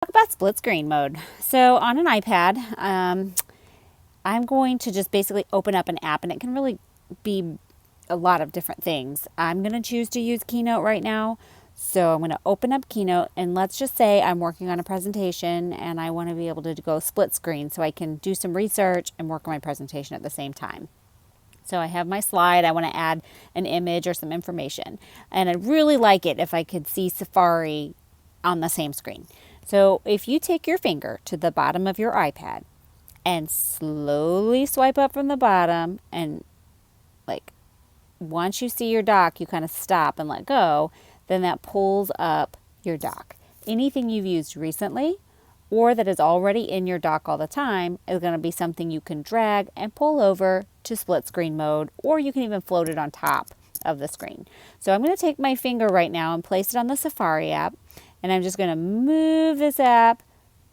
Talk about split screen mode. So on an iPad, I'm going to just basically open up an app, and it can really be a lot of different things. I'm going to choose to use Keynote right now. So I'm going to open up Keynote, and let's just say I'm working on a presentation and I want to be able to go split screen so I can do some research and work on my presentation at the same time. So I have my slide. I want to add an image or some information. And I'd really like it if I could see Safari on the same screen. So if you take your finger to the bottom of your iPad and slowly swipe up from the bottom, and like once you see your dock, you kind of stop and let go, then that pulls up your dock. Anything you've used recently or that is already in your dock all the time is going to be something you can drag and pull over to split screen mode, or you can even float it on top of the screen. So I'm going to take my finger right now and place it on the Safari app, and I'm just going to move this app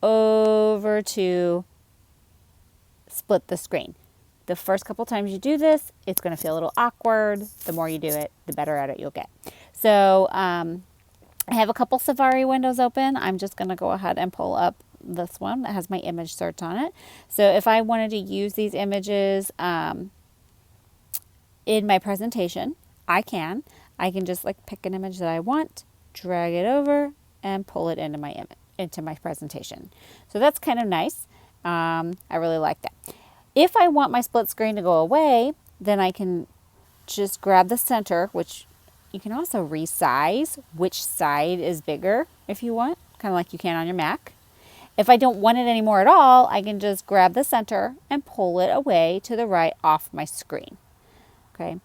over to split the screen. The first couple times you do this, it's going to feel a little awkward. The more you do it, the better at it you'll get. So I have a couple Safari windows open. I'm just going to go ahead and pull up this one that has my image search on it. So if I wanted to use these images in my presentation, I can just like pick an image that I want, drag it over, and pull it into my presentation. So that's kind of nice. I really like that. If I want my split screen to go away, then I can just grab the center, which you can also resize which side is bigger if you want, kind of like you can on your Mac. If I don't want it anymore at all, I can just grab the center and pull it away to the right off my screen. Okay.